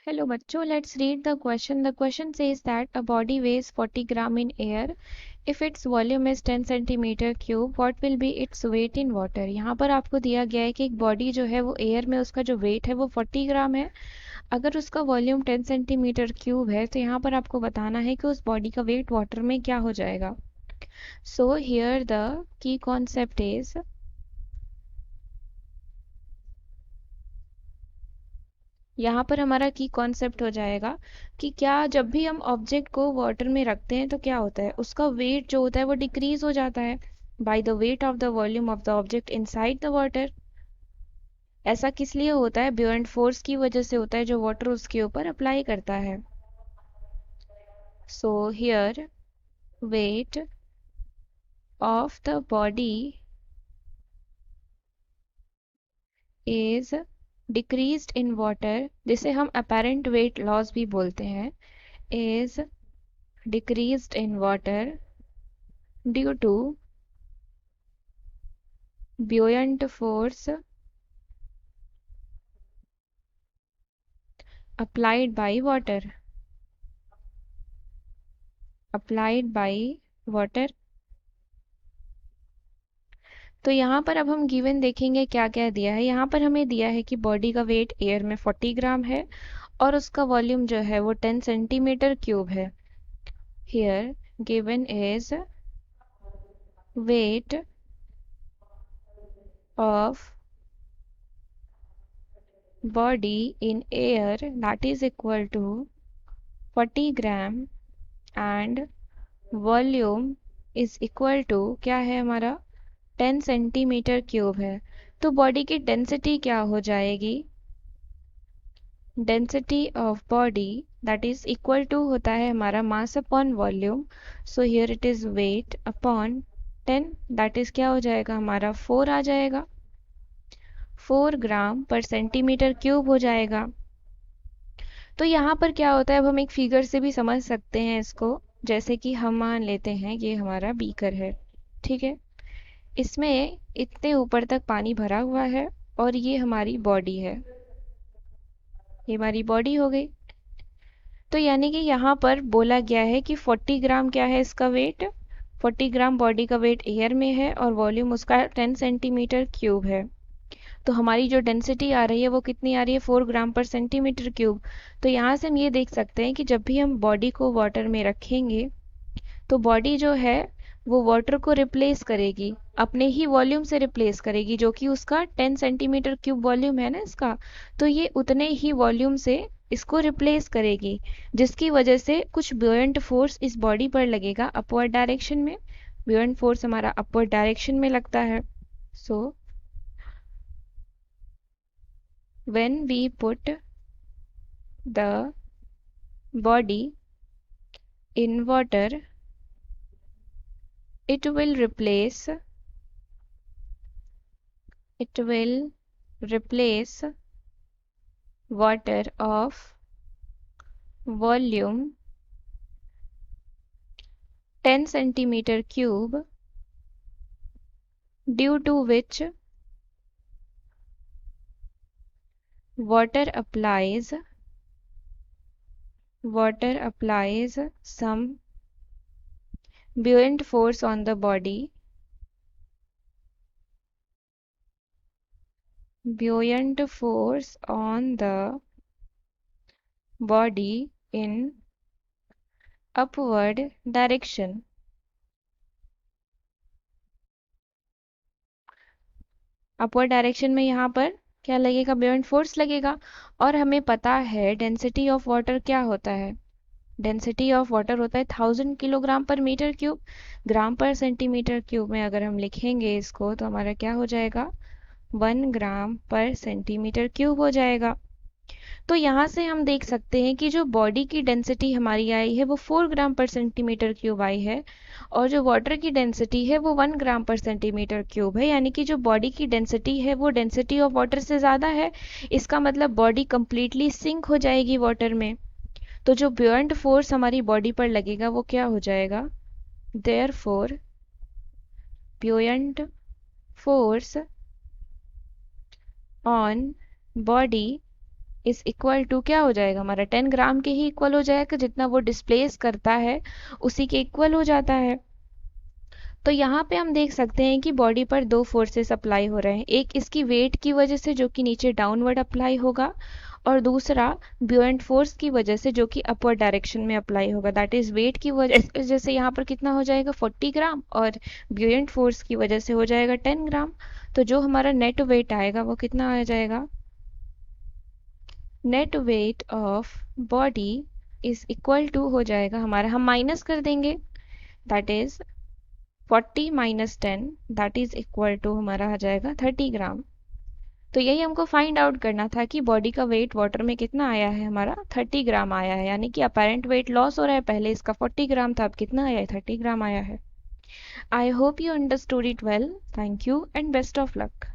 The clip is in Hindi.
Hello बच्चों, let's read the question. The question says that a body weighs 40 gram in air. If its volume is 10 centimeter cube, what will be its weight in water? यहाँ पर आपको दिया गया है कि एक बॉडी जो है वो एयर में उसका जो वेट है वो 40 ग्राम है। अगर उसका वॉल्यूम 10 सेंटीमीटर क्यूब है तो यहाँ पर आपको बताना है कि उस बॉडी का वेट वाटर में क्या हो जाएगा। So here the key concept is, यहाँ पर हमारा की कॉन्सेप्ट हो जाएगा कि क्या जब भी हम ऑब्जेक्ट को वाटर में रखते हैं तो क्या होता है, उसका वेट जो होता है वो डिक्रीज हो जाता है by the weight of the volume of the object inside the water. ऐसा किस लिए होता है? ब्यूएंट फोर्स की वजह से होता है जो वाटर उसके ऊपर अप्लाई करता है। So here weight of the body is decreased in water, जिसे हम अपेरेंट वेट लॉस भी बोलते हैं, is decreased in water due to buoyant force applied by water. applied by water. तो यहाँ पर अब हम गिवन देखेंगे क्या क्या दिया है। यहाँ पर हमें दिया है कि बॉडी का वेट एयर में 40 ग्राम है और उसका वॉल्यूम जो है वो 10 सेंटीमीटर क्यूब है। Here given is weight of body in air that is equal to 40 gram and volume is equal to क्या है हमारा 10 सेंटीमीटर क्यूब है। तो बॉडी की डेंसिटी क्या हो जाएगी? Density of body that is equal to होता है हमारा mass upon volume. So here it is weight upon 10, that is क्या हो जाएगा हमारा 4 आ जाएगा, 4 ग्राम पर सेंटीमीटर क्यूब हो जाएगा। तो यहाँ पर क्या होता है, अब हम एक फिगर से भी समझ सकते हैं इसको। जैसे कि हम मान लेते हैं ये हमारा बीकर है, ठीक है, इसमें इतने ऊपर तक पानी भरा हुआ है और ये हमारी बॉडी है, ये हमारी बॉडी हो गई। तो यानी कि यहाँ पर बोला गया है कि 40 ग्राम क्या है इसका वेट, 40 ग्राम बॉडी का वेट एयर में है और वॉल्यूम उसका 10 सेंटीमीटर क्यूब है। तो हमारी जो डेंसिटी आ रही है वो कितनी आ रही है, 4 ग्राम पर सेंटीमीटर क्यूब। तो यहाँ से हम ये देख सकते हैं कि जब भी हम बॉडी को वाटर में रखेंगे तो बॉडी जो है वो वाटर को रिप्लेस करेगी, अपने ही वॉल्यूम से रिप्लेस करेगी, जो कि उसका 10 सेंटीमीटर क्यूब वॉल्यूम है ना इसका। तो ये उतने ही वॉल्यूम से इसको रिप्लेस करेगी, जिसकी वजह से कुछ ब्यूएंट फोर्स इस बॉडी पर लगेगा अपवर्ड डायरेक्शन में। ब्यूएंट फोर्स हमारा अपवर्ड डायरेक्शन में लगता है। सो when we put the body in water, it will replace water of volume 10 centimeter cube, due to which water applies some buoyant force on the body, in upward direction. Upward direction में यहाँ पर क्या लगेगा, ब्यूएंट फोर्स लगेगा। और हमें पता है डेंसिटी ऑफ वाटर क्या होता है, डेंसिटी ऑफ वाटर होता है 1000 किलोग्राम पर मीटर क्यूब। ग्राम पर सेंटीमीटर क्यूब में अगर हम लिखेंगे इसको तो हमारा क्या हो जाएगा, 1 ग्राम पर सेंटीमीटर क्यूब हो जाएगा। तो यहाँ से हम देख सकते हैं कि जो बॉडी की डेंसिटी हमारी आई है वो 4 ग्राम पर सेंटीमीटर क्यूब आई है और जो वाटर की डेंसिटी है वो 1 ग्राम पर सेंटीमीटर क्यूब है। यानी कि जो बॉडी की डेंसिटी है वो डेंसिटी ऑफ वाटर से ज़्यादा है। इसका मतलब बॉडी कंप्लीटली सिंक हो जाएगी वाटर में। तो जो ब्यूएंट फोर्स हमारी बॉडी पर लगेगा वो क्या हो जाएगा, therefore buoyant force on body is equal to क्या हो जाएगा हमारा 10 ग्राम के ही इक्वल हो जाएगा, जितना वो डिस्प्लेस करता है उसी के इक्वल हो जाता है। तो यहाँ पे हम देख सकते हैं कि बॉडी पर दो फोर्सेस अप्लाई हो रहे हैं, एक इसकी वेट की वजह से जो कि नीचे डाउनवर्ड अप्लाई होगा, और दूसरा ब्यूएंट फोर्स की वजह से जो कि अपवर्ड डायरेक्शन में अप्लाई होगा। दैट इज वेट की वजह से यहाँ पर कितना हो जाएगा 40 ग्राम, और ब्यूएंट फोर्स की वजह से हो जाएगा 10 ग्राम। तो जो हमारा नेट वेट आएगा वो कितना आ जाएगा, net weight of body is equal to हो जाएगा हमारा, हम माइनस कर देंगे, that is 40 minus 10, that is equal to हमारा आ जाएगा 30 ग्राम। तो यही हमको फाइंड आउट करना था कि बॉडी का वेट वाटर में कितना आया है, हमारा 30 ग्राम आया है, यानी कि अपेरेंट वेट लॉस हो रहा है, पहले इसका 40 ग्राम था, अब कितना आया है 30 ग्राम आया है। I hope you understood it well. Thank you and best of luck.